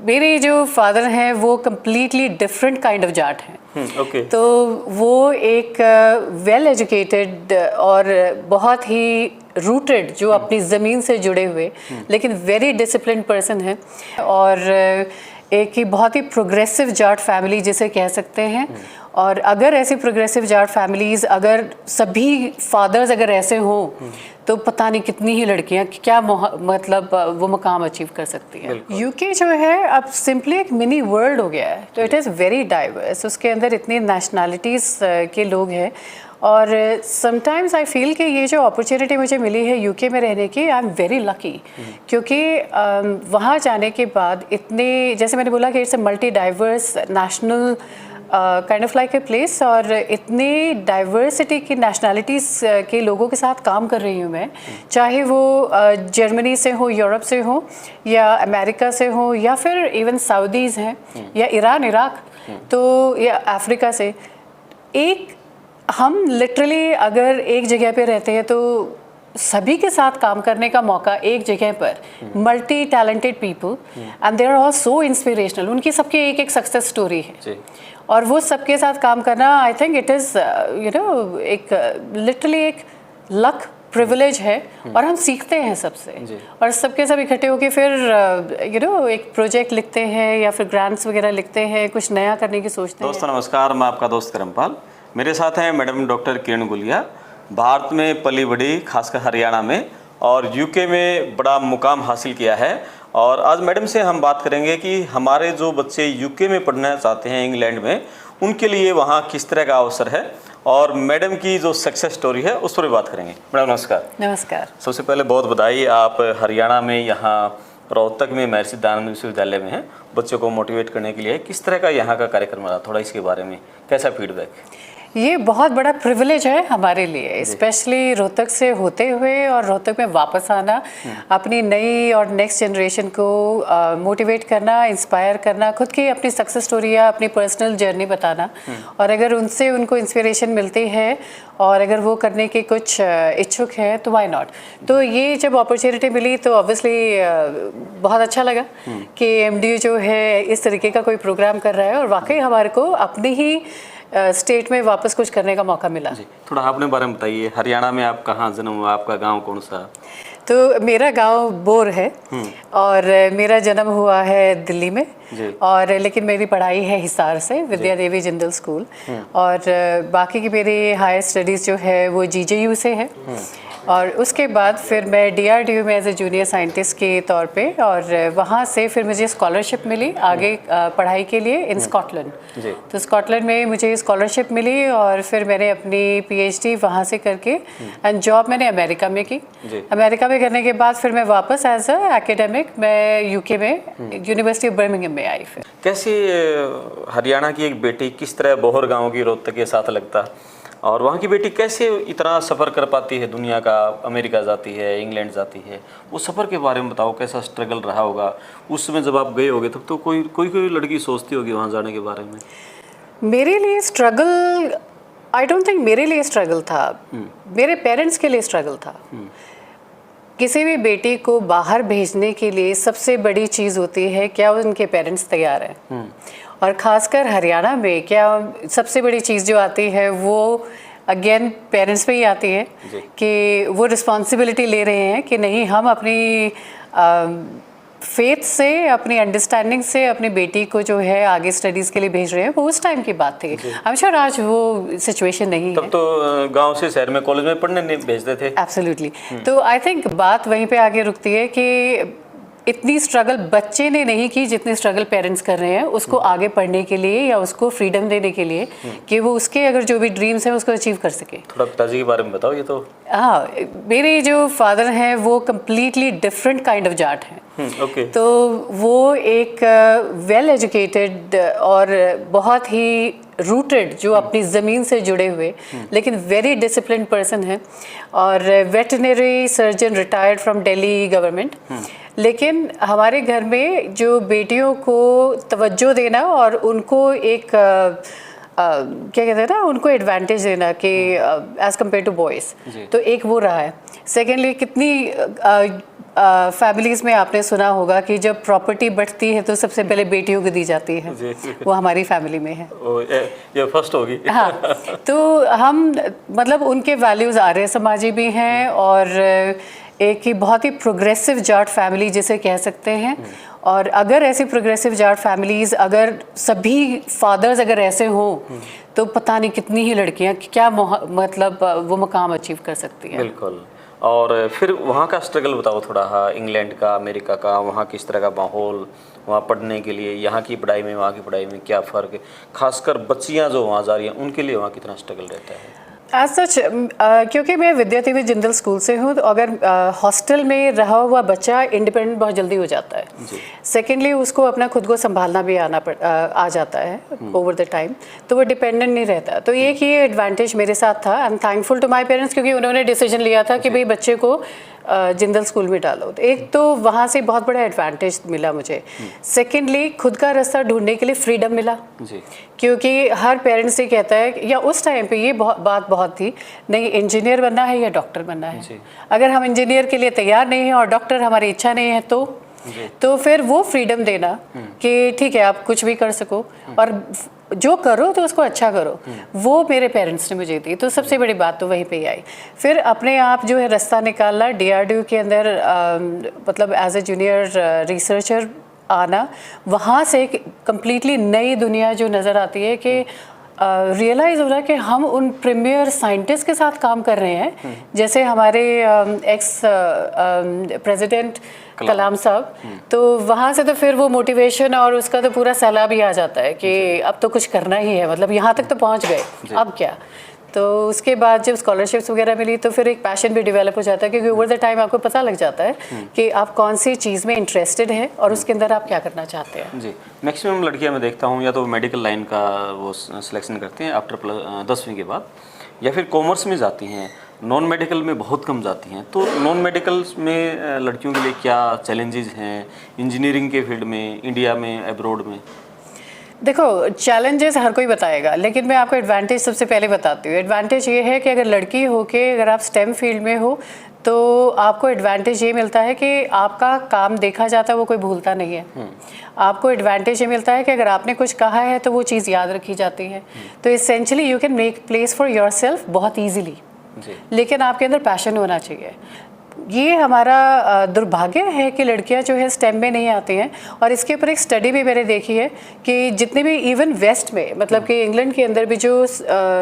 मेरे जो फादर हैं वो completely different kind of Jat हैं। ओके। तो वो एक वेल एजुकेटेड और बहुत ही रूटेड, जो अपनी ज़मीन से जुड़े हुए लेकिन वेरी डिसिप्लिन पर्सन हैं, और एक ही बहुत ही प्रोग्रेसिव जाट फैमिली जिसे कह सकते हैं। और अगर ऐसी प्रोग्रेसिव जाट फैमिलीज़, अगर सभी फादर्स अगर ऐसे हों तो पता नहीं कितनी ही लड़कियां क्या मतलब वो मुकाम अचीव कर सकती हैं। यूके जो है अब सिंपली एक मिनी वर्ल्ड हो गया है, तो इट इज़ वेरी डाइवर्स। उसके अंदर इतनी नेशनलिटीज़ के लोग हैं, और समटाइम्स आई फील कि ये जो अपॉर्चुनिटी मुझे मिली है यूके में रहने की, आई एम वेरी लकी, क्योंकि वहाँ जाने के बाद इतने, जैसे मैंने बोला कि it's a multi diverse national kind of like a place, और इतनी डाइवर्सिटी की नेशनलिटीज़ के लोगों के साथ काम कर रही हूँ मैं, चाहे वो जर्मनी से हो, यूरोप से हो, या अमेरिका से हो, या फिर इवन सऊदीज़ हैं, या ईरान, इराक, तो या अफ्रीका से। एक हम लिटरली अगर एक जगह पे रहते हैं तो सभी के साथ काम करने का मौका एक जगह पर, multi talented people, and they are all so inspirational. उनकी सबकी एक एक सक्सेस स्टोरी है, और वो सबके साथ काम करना, I think it is you know एक लिटरली एक लक प्रिविलेज है, और हम सीखते हैं सबसे, और सबके सब इकट्ठे होकर फिर यू नो एक प्रोजेक्ट लिखते हैं या फिर ग्रांट्स वगैरह लिखते हैं, कुछ नया करने की सोचते हैं। दोस्तों नमस्कार, मैं आपका दोस्त करमपाल। मेरे साथ हैं मैडम डॉक्टर किरण गुलिया। भारत में पली बड़ी, खासकर हरियाणा में, और यूके में बड़ा मुकाम हासिल किया है। और आज मैडम से हम बात करेंगे कि हमारे जो बच्चे यूके में पढ़ना चाहते हैं, इंग्लैंड में, उनके लिए वहाँ किस तरह का अवसर है, और मैडम की जो सक्सेस स्टोरी है उस पर भी बात करेंगे। मैडम नमस्कार। नमस्कार। सबसे पहले बहुत बधाई, आप हरियाणा में यहाँ रोहतक में महर्षि दयानंद विश्वविद्यालय में हैं, बच्चों को मोटिवेट करने के लिए। किस तरह का यहाँ का कार्यक्रम रहा, थोड़ा इसके बारे में कैसा फीडबैक? ये बहुत बड़ा प्रिविलेज है हमारे लिए, स्पेशली रोहतक से होते हुए और रोहतक में वापस आना, अपनी नई और नेक्स्ट जनरेशन को मोटिवेट करना, इंस्पायर करना, खुद की अपनी सक्सेस स्टोरी या अपनी पर्सनल जर्नी बताना, और अगर उनसे उनको इंस्पिरेशन मिलती है और अगर वो करने के कुछ इच्छुक हैं तो व्हाई नॉट। तो ये जब अपॉर्चुनिटी मिली तो ऑब्वियसली बहुत अच्छा लगा कि एमडीयू जो है इस तरीके का कोई प्रोग्राम कर रहा है, और वाकई हमारे को अपनी ही स्टेट में वापस कुछ करने का मौका मिला। जी, थोड़ा अपने बारे में बताइए। हरियाणा में आप कहाँ जन्म हुआ, आपका गांव कौन सा? तो मेरा गांव बोर है, और मेरा जन्म हुआ है दिल्ली में, और लेकिन मेरी पढ़ाई है हिसार से, विद्या देवी जिंदल स्कूल, और बाकी की मेरी हायर स्टडीज़ जो है वो जीजेयू से है। और उसके बाद फिर मैं डीआरडीयू में एज ए जूनियर साइंटिस्ट के तौर पे, और वहाँ से फिर मुझे स्कॉलरशिप मिली आगे पढ़ाई के लिए इन स्कॉटलैंड। तो स्कॉटलैंड में मुझे स्कॉलरशिप मिली, और फिर मैंने अपनी पीएचडी वहाँ से करके एंड जॉब मैंने अमेरिका में की। अमेरिका में करने के बाद फिर मैं वापस एज अ एकेडमिक मैं यूके में यूनिवर्सिटी ऑफ बर्मिंघम में आई। फिर कैसे हरियाणा की एक बेटी किस तरह बोहर गाँव की रोहतक के साथ लगता, और वहाँ की बेटी कैसे इतना सफ़र कर पाती है दुनिया का, अमेरिका जाती है, इंग्लैंड जाती है, वो सफ़र के बारे में बताओ, कैसा स्ट्रगल रहा होगा उस समय जब आप गए होगे तब? तो कोई लड़की सोचती होगी वहाँ जाने के बारे में। मेरे लिए स्ट्रगल, आई डोंट थिंक मेरे लिए स्ट्रगल था, मेरे पेरेंट्स के लिए स्ट्रगल था। किसी भी बेटी को बाहर भेजने के लिए सबसे बड़ी चीज़ होती है क्या उनके पेरेंट्स तैयार हैं, और ख़ासकर हरियाणा में क्या सबसे बड़ी चीज़ जो आती है वो अगेन पेरेंट्स पे ही आती है कि वो रिस्पॉन्सिबिलिटी ले रहे हैं कि नहीं, हम अपनी फेथ से, अपनी अंडरस्टैंडिंग से अपनी बेटी को जो है आगे स्टडीज़ के लिए भेज रहे हैं। वो उस टाइम की बात थी, आई एम श्योर आज वो सिचुएशन नहीं तब है। तो गांव से शहर में कॉलेज में पढ़ने नहीं भेजते थे। एब्सोल्युटली। तो आई थिंक बात वहीं पे आगे रुकती है कि इतनी स्ट्रगल बच्चे ने नहीं की जितनी स्ट्रगल पेरेंट्स कर रहे हैं उसको आगे पढ़ने के लिए, या उसको फ्रीडम देने के लिए कि वो उसके अगर जो भी ड्रीम्स हैं उसको अचीव कर सके। थोड़ा पिताजी के बारे में बताओ। ये तो हाँ, मेरे जो फादर हैं वो completely different kind of Jat हैं। ओके। तो वो एक वेल एजुकेटेड और बहुत ही रूटेड, जो अपनी ज़मीन से जुड़े हुए लेकिन वेरी डिसिप्लिन पर्सन है, और veterinary surgeon retired from Delhi government. लेकिन हमारे घर में जो बेटियों को तवज्जो देना और उनको एक क्या कहते हैं ना, उनको एडवांटेज देना कि एज़ कम्पेयर टू बॉयज़, तो एक वो रहा है। सेकेंडली कितनी फैमिलीज़ में आपने सुना होगा कि जब प्रॉपर्टी बढ़ती है तो सबसे पहले बेटियों को दी जाती है, वो हमारी फैमिली में है। ये फर्स्ट होगी। हाँ, तो हम मतलब उनके वैल्यूज़ आर्य समाजी भी हैं और एक ही बहुत ही प्रोग्रेसिव जाट फैमिली जिसे कह सकते हैं। और अगर ऐसी प्रोग्रेसिव जाट फैमिलीज़, अगर सभी फादर्स अगर ऐसे हों तो पता नहीं कितनी ही लड़कियां क्या मतलब वो मुकाम अचीव कर सकती हैं। बिल्कुल। और फिर वहाँ का स्ट्रगल बताओ थोड़ा। हाँ, इंग्लैंड का, अमेरिका का, वहाँ किस तरह का माहौल, वहाँ पढ़ने के लिए यहाँ की पढ़ाई में वहाँ की पढ़ाई में क्या फ़र्क है, खासकर बच्चियाँ जो वहाँ जा रही हैं उनके लिए वहाँ कितना स्ट्रगल रहता है? एज सच क्योंकि मैं विद्यादेवी जिंदल स्कूल से हूँ, तो अगर हॉस्टल में रहा हुआ बच्चा इंडिपेंडेंट बहुत जल्दी हो जाता है। सेकेंडली उसको अपना खुद को संभालना भी आ जाता है ओवर द टाइम, तो वो डिपेंडेंट नहीं रहता। तो एक ये एडवांटेज मेरे साथ था। I am thankful to my parents, क्योंकि उन्होंने डिसीजन लिया था कि भाई बच्चे को जिंदल स्कूल में डालो। तो एक तो वहाँ से बहुत बड़ा एडवांटेज मिला मुझे। सेकेंडली खुद का रास्ता ढूंढने के लिए फ्रीडम मिला जी। क्योंकि हर पेरेंट्स ये कहता है, या उस टाइम पे ये बात बहुत थी, नहीं इंजीनियर बनना है या डॉक्टर बनना है। अगर हम इंजीनियर के लिए तैयार नहीं हैं और डॉक्टर हमारी इच्छा नहीं है तो फिर वो फ्रीडम देना कि ठीक है आप कुछ भी कर सको और जो करो तो उसको अच्छा करो, वो मेरे पेरेंट्स ने मुझे दी। तो सबसे बड़ी बात तो वहीं पे ही आई। फिर अपने आप जो है रास्ता निकालना, DRDO के अंदर मतलब एज ए जूनियर रिसर्चर आना, वहाँ से एक कम्प्लीटली नई दुनिया जो नज़र आती है कि रियलाइज़ हो रहा है कि हम उन प्रीमियर साइंटिस्ट के साथ काम कर रहे हैं, जैसे हमारे एक्स प्रेसिडेंट कलाम साहब। तो वहाँ से तो फिर वो मोटिवेशन और उसका तो पूरा सैलाब ही आ जाता है कि अब तो कुछ करना ही है, मतलब यहाँ तक तो पहुँच गए, अब क्या। तो उसके बाद जब स्कॉलरशिप्स वगैरह मिली तो फिर एक पैशन भी डेवलप हो जाता है, क्योंकि ओवर द टाइम आपको पता लग जाता है कि आप कौन सी चीज़ में इंटरेस्टेड हैं और उसके अंदर आप क्या करना चाहते हैं। जी, मैक्सिमम लड़कियां मैं देखता हूँ या तो मेडिकल लाइन का वो सिलेक्शन करते हैं आफ्टर 10वीं के बाद, या फिर कॉमर्स में जाती हैं, नॉन मेडिकल में बहुत कम जाती हैं। तो नॉन मेडिकल में लड़कियों के लिए क्या चैलेंजेस हैं इंजीनियरिंग के फील्ड में, इंडिया में, अब्रॉड में? देखो, चैलेंजेस हर कोई बताएगा, लेकिन मैं आपको एडवांटेज सबसे पहले बताती हूँ। एडवांटेज ये है कि अगर लड़की हो के अगर आप स्टेम फील्ड में हो तो आपको एडवांटेज ये मिलता है कि आपका काम देखा जाता है, वो कोई भूलता नहीं है। आपको एडवांटेज ये मिलता है कि अगर आपने कुछ कहा है तो वो चीज़ याद रखी जाती है। तो essentially you can make place for your self बहुत ईजीली, लेकिन आपके अंदर पैशन होना चाहिए। ये हमारा दुर्भाग्य है कि लड़कियां जो है स्टेम में नहीं आती हैं। और इसके ऊपर एक स्टडी भी मैंने देखी है कि जितने भी इवन वेस्ट में, मतलब कि इंग्लैंड के अंदर भी जो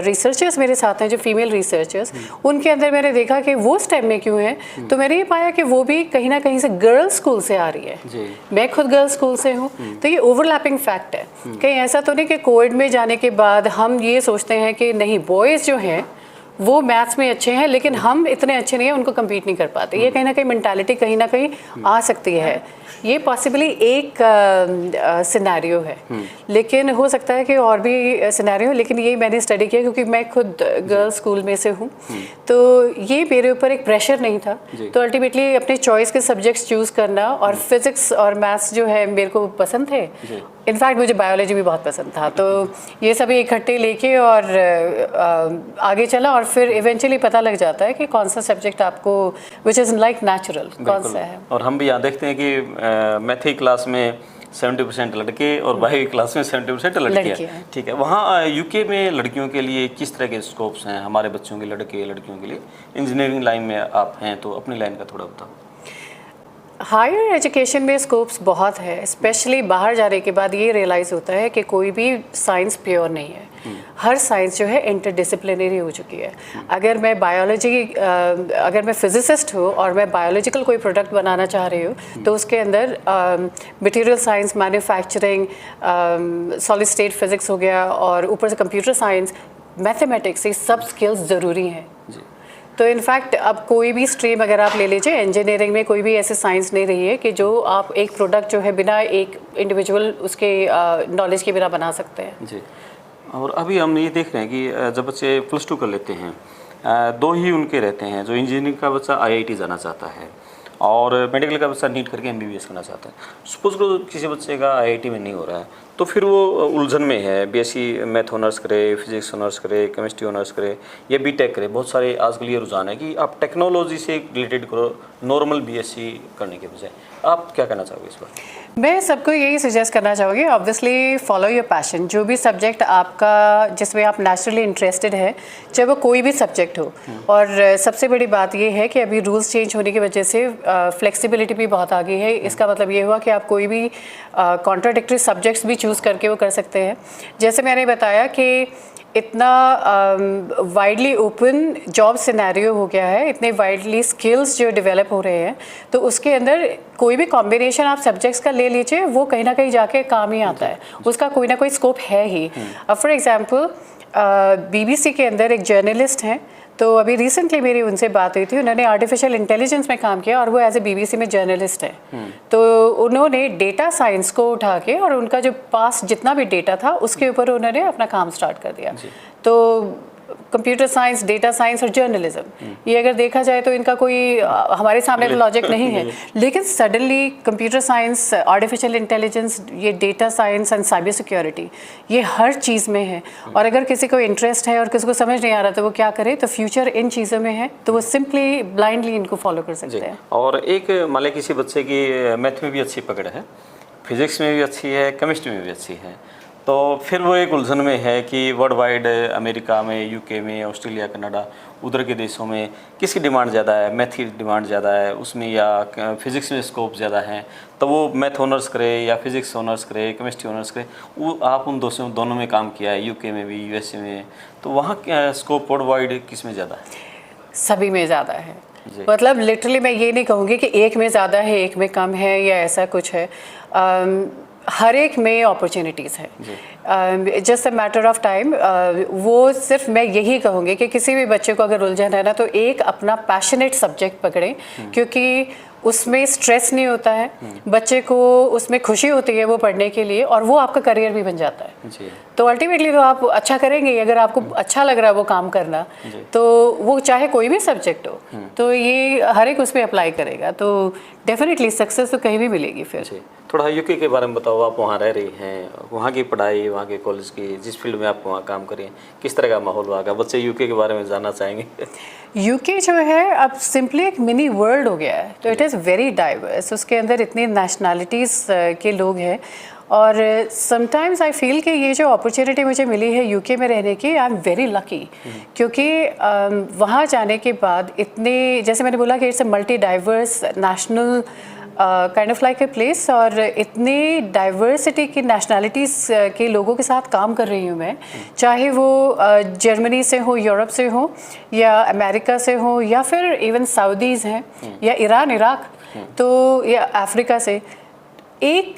रिसर्चर्स मेरे साथ हैं, जो फीमेल रिसर्चर्स, उनके अंदर मैंने देखा कि वो स्टेम में क्यों हैं, तो मैंने ये पाया कि वो भी कहीं ना कहीं से गर्ल्स स्कूल से आ रही है। मैं खुद गर्ल्स स्कूल से हूँ, तो ये ओवरलैपिंग फैक्ट है। कहीं ऐसा तो नहीं कि कोविड में जाने के बाद हम ये सोचते हैं कि नहीं बॉयज़ जो हैं वो मैथ्स में अच्छे हैं लेकिन हम इतने अच्छे नहीं हैं, उनको कम्पीट नहीं कर पाते। ये कहीं ना कहीं मेंटालिटी कहीं ना कहीं आ सकती है। ये पॉसिबली एक सिनेरियो है, लेकिन हो सकता है कि और भी सिनेरियो, लेकिन ये मैंने स्टडी किया क्योंकि मैं खुद गर्ल्स स्कूल में से हूँ, तो ये मेरे ऊपर एक प्रेशर नहीं था। तो अल्टीमेटली अपने चॉइस के सब्जेक्ट्स चूज़ करना, और फिज़िक्स और मैथ्स जो है मेरे को पसंद थे। इनफैक्ट मुझे बायोलॉजी भी बहुत पसंद था। तो ये सभी इकट्ठे लेके और आगे चला, और फिर इवेंचुअली पता लग जाता है कि कौन सा सब्जेक्ट आपको विच इज़ लाइक नेचुरल कौन सा है। और हम भी यहाँ देखते हैं कि मैथ क्लास में 70% लड़के और बायो क्लास में 70% लड़कियाँ। ठीक है, वहाँ यूके में लड़कियों के लिए किस तरह के स्कोप्स हैं? हमारे बच्चों के लड़कियों के लिए इंजीनियरिंग लाइन में आप हैं तो अपनी लाइन का थोड़ा बताओ। हायर एजुकेशन में स्कोप्स बहुत है, स्पेशली बाहर जाने के बाद ये रियलाइज़ होता है कि कोई भी साइंस प्योर नहीं है। हर साइंस जो है इंटरडिसिप्लिनरी हो चुकी है। अगर मैं अगर मैं फिजिसिस्ट हूँ और मैं बायोलॉजिकल कोई प्रोडक्ट बनाना चाह रही हूँ तो उसके अंदर material science, manufacturing, solid state physics हो गया, और ऊपर से कंप्यूटर साइंस, मैथमेटिक्स, ये सब स्किल्स ज़रूरी हैं। तो इनफैक्ट अब कोई भी स्ट्रीम अगर आप ले लीजिए, इंजीनियरिंग में कोई भी ऐसे साइंस नहीं रही है कि जो आप एक प्रोडक्ट जो है बिना एक इंडिविजुअल उसके नॉलेज के बिना बना सकते हैं। जी। और अभी हम ये देख रहे हैं कि जब बच्चे +2 कर लेते हैं, दो ही उनके रहते हैं। जो इंजीनियरिंग का बच्चा IIT जाना चाहता है और मेडिकल का बच्चा नीट करके MBBS करना चाहता है। सपोज करो किसी बच्चे का IIT में नहीं हो रहा है तो फिर वो उलझन में है, बीएससी मैथ ऑनर्स करे, फिजिक्स ऑनर्स करे, केमिस्ट्री ऑनर्स करे या बीटेक करे। बहुत सारे आजकल ये रुझान है कि आप टेक्नोलॉजी से रिलेटेड करो नॉर्मल बीएससी करने के बजाय। आप क्या कहना चाहोगे इस पर? मैं सबको यही सजेस्ट करना चाहूँगी, ऑब्वियसली फॉलो योर पैशन। जो भी सब्जेक्ट आपका जिसमें आप नेचुरली इंटरेस्टेड है, चाहे वो कोई भी सब्जेक्ट हो। और सबसे बड़ी बात ये है कि अभी रूल्स चेंज होने की वजह से फ्लेक्सिबिलिटी भी बहुत आ गई है। इसका मतलब ये हुआ कि आप कोई भी कॉन्ट्राडिक्टरी सब्जेक्ट्स भी चूज़ करके वो कर सकते हैं। जैसे मैंने बताया कि इतना वाइडली ओपन जॉब सिनेरियो हो गया है, इतने वाइडली स्किल्स जो डेवलप हो रहे हैं, तो उसके अंदर कोई भी कॉम्बिनेशन आप सब्जेक्ट्स का ले लीजिए, वो कहीं ना कहीं जाके काम ही आता है। उसका कोई ना कोई स्कोप है ही। अब फॉर एग्जांपल बीबीसी के अंदर एक जर्नलिस्ट हैं, तो अभी रिसेंटली मेरी उनसे बात हुई थी। उन्होंने आर्टिफिशियल इंटेलिजेंस में काम किया और वो एज ए बीबीसी में जर्नलिस्ट है। तो उन्होंने डेटा साइंस को उठा के और उनका जो पास जितना भी डेटा था उसके ऊपर उन्होंने अपना काम स्टार्ट कर दिया। तो कंप्यूटर साइंस, डेटा साइंस और जर्नलिज्म, ये अगर देखा जाए तो इनका कोई हमारे सामने तो लॉजिक नहीं है, लेकिन suddenly computer science, artificial intelligence, ये data science and cyber security, ये हर चीज़ में है। और अगर किसी को इंटरेस्ट है और किसी को समझ नहीं आ रहा तो वो क्या करे, तो फ्यूचर इन चीज़ों में है, तो वो सिंपली ब्लाइंडली इनको फॉलो कर सकते हैं। और एक मान लें किसी बच्चे की मैथ में भी अच्छी पकड़ है, फिजिक्स में भी अच्छी है, केमिस्ट्री में भी अच्छी है, तो फिर वो एक उलझन में है कि वर्ल्ड वाइड अमेरिका में, यूके में, ऑस्ट्रेलिया, कनाडा, उधर के देशों में किसकी डिमांड ज़्यादा है, मैथ की डिमांड ज़्यादा है उसमें या फिज़िक्स में स्कोप ज़्यादा है, तो वो मैथ ऑनर्स करे या फिज़िक्स ऑनर्स करे, केमिस्ट्री ऑनर्स करे। वो आप उन दोनों में काम किया है, यूके में भी, यूएसए में, तो वहाँ स्कोप वर्ल्ड वाइड किस में ज़्यादा है? सभी में ज़्यादा है। मतलब लिटरली मैं ये नहीं कहूँगी कि एक में ज़्यादा है, एक में कम है या ऐसा कुछ है। हर एक में अपॉर्चुनिटीज़ है। Just a matter of time. वो सिर्फ मैं यही कहूँगी कि किसी भी बच्चे को अगर उलझन है ना, तो एक अपना पैशनेट सब्जेक्ट पकड़ें, क्योंकि उसमें स्ट्रेस नहीं होता है, बच्चे को उसमें खुशी होती है वो पढ़ने के लिए, और वो आपका करियर भी बन जाता है जी। तो अल्टीमेटली तो आप अच्छा करेंगे अगर आपको अच्छा लग रहा है वो काम करना, तो वो चाहे कोई भी सब्जेक्ट हो, तो ये हर एक उसमें अप्लाई करेगा, तो डेफिनेटली सक्सेस तो कहीं भी मिलेगी। फिर थोड़ा यूके के बारे में बताओ, आप वहाँ रह रही हैं, वहाँ की पढ़ाई, वहाँ के कॉलेज की, जिस फील्ड में आप वहाँ काम करें, किस तरह का माहौल वहाँ का, बच्चे यूके के बारे में जानना चाहेंगे। यूके जो है अब सिंपली एक मिनी वर्ल्ड हो गया है, तो इट इज़ वेरी डाइवर्स। उसके अंदर इतनी नेशनलिटीज़ के लोग हैं, और समटाइम्स आई फील कि ये जो अपॉर्चुनिटी मुझे मिली है यूके में रहने की, आई एम वेरी लकी, क्योंकि वहाँ जाने के बाद इतने, जैसे मैंने बोला कि it's a multi diverse national kind of like a place, और इतनी डाइवर्सिटी की नेशनलिटीज़ के लोगों के साथ काम कर रही हूँ मैं, चाहे वो जर्मनी से हो, यूरोप से हो, या अमेरिका से हो, या फिर इवन सऊदीज़ हैं, या ईरान, इराक, तो या अफ्रीका से। एक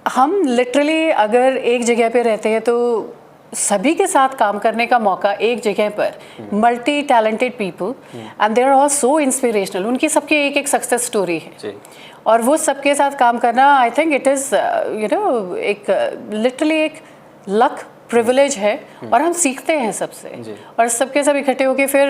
हम लिटरली अगर एक जगह पे रहते हैं तो सभी के साथ काम करने का मौका एक जगह पर, multi talented people, and they are all so inspirational. उनकी सबकी एक एक सक्सेस स्टोरी है, और वो सबके साथ काम करना, I think it is you know एक लिटरली एक लक प्रिविलेज है, और हम सीखते हैं सबसे, और सबके सब इकट्ठे होके फिर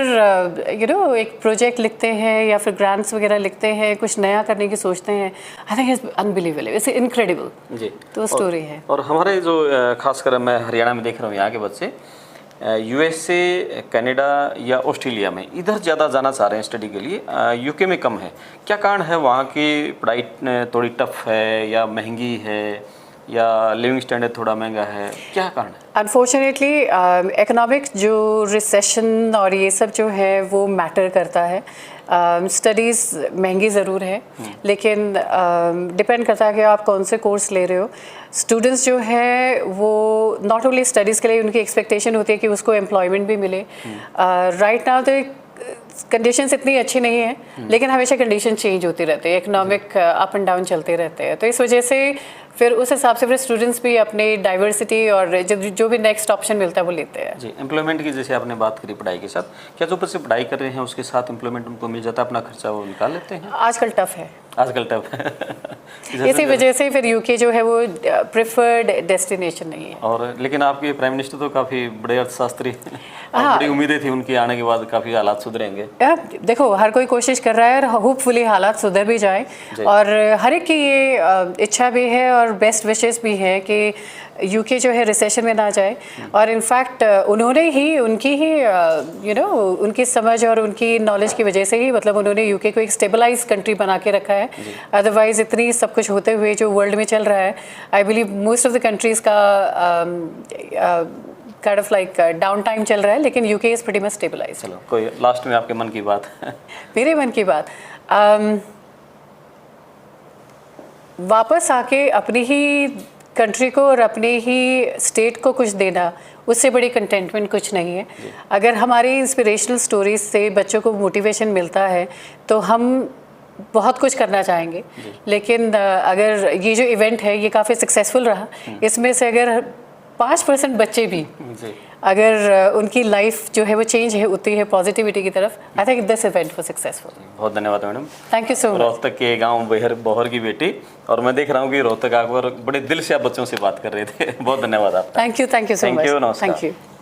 यू नो एक प्रोजेक्ट लिखते हैं या फिर ग्रांट्स वगैरह लिखते हैं, कुछ नया करने की सोचते हैं। I think it's unbelievable, it's incredible जी। तो स्टोरी है। और हमारे जो खासकर मैं हरियाणा में देख रहा हूँ, यहाँ के बच्चे यूएसए, कनाडा या ऑस्ट्रेलिया में इधर ज़्यादा जाना चाह रहे हैं स्टडी के लिए, यूके में कम है। क्या कारण है? वहाँ की पढ़ाई थोड़ी टफ है, या महंगी है, या लिविंग स्टैंडर्ड थोड़ा महंगा है, क्या कारण है? अनफॉर्चुनेटली इकोनॉमिक जो रिसेशन और ये सब जो है वो मैटर करता है। स्टडीज़ महंगी ज़रूर है, लेकिन डिपेंड करता है कि आप कौन से कोर्स ले रहे हो। स्टूडेंट्स जो है वो नॉट ओनली स्टडीज़ के लिए उनकी एक्सपेक्टेशन होती है कि उसको एम्प्लॉयमेंट भी मिले। राइट नाउ तो कंडीशंस इतनी अच्छी नहीं है, लेकिन हमेशा कंडीशन चेंज होती रहती है, इकोनॉमिक अप एंड डाउन चलते रहते हैं, तो इस वजह से फिर उस हिसाब से फिर स्टूडेंट्स भी अपने डाइवर्सिटी और जो भी नेक्स्ट ऑप्शन मिलता है वो लेते हैं जी। एम्प्लॉयमेंट की जैसे आपने बात करी पढ़ाई के साथ, क्या जो बच्चे पढ़ाई कर रहे हैं उसके साथ एम्प्लॉयमेंट उनको मिल जाता है, अपना खर्चा वो निकाल लेते हैं? आजकल टफ है, आजकल टफ है। इसी वजह से फिर यूके जो है वो प्रेफर्ड डेस्टिनेशन नहीं है। और लेकिन आपके प्राइम मिनिस्टर तो काफ़ी बड़े अर्थशास्त्री हैं, और हाँ। बड़ी उम्मीदें थी उनके आने के बाद काफ़ी हालात सुधरेंगे। देखो हर कोई कोशिश कर रहा है और होपफुली हालात सुधर भी जाए, और हर एक की ये इच्छा भी है और बेस्ट विशेस भी है कि यूके जो है रिसेशन में ना जाए। और इनफैक्ट उन्होंने ही उनकी ही उनकी समझ और उनकी नॉलेज की वजह से ही मतलब उन्होंने यूके को एक स्टेबलाइज कंट्री बना के रखा है। अदरवाइज इतनी सब कुछ होते हुए जो वर्ल्ड में चल रहा है, I believe most of the countries का kind of like down time चल रहा है, लेकिन UK is pretty much stabilized. चलो कोई लास्ट में आपके मन की बात। मेरे मन की बात, वापस आके अपनी ही कंट्री को और अपने ही स्टेट को कुछ देना, उससे बड़ी कंटेंटमेंट कुछ नहीं है। अगर हमारी इंस्पिरेशनल स्टोरीज से बच्चों को मोटिवेशन मिलता है तो हम बहुत कुछ करना चाहेंगे। लेकिन अगर ये जो इवेंट है ये काफ़ी सक्सेसफुल रहा, इसमें से अगर 5% बच्चे भी अगर उनकी लाइफ जो है वो चेंज है होती है पॉजिटिविटी की तरफ, I think this event was successful. बहुत धन्यवाद madam. Thank you so much. Rohtak के गांव बहर की बेटी, और मैं देख रहा हूँ कि रोहतक आकर बड़े दिल से आप बच्चों से बात कर रहे थे। बहुत धन्यवाद आपका। Thank you so much. Thank you, नमस्कार। Thank you.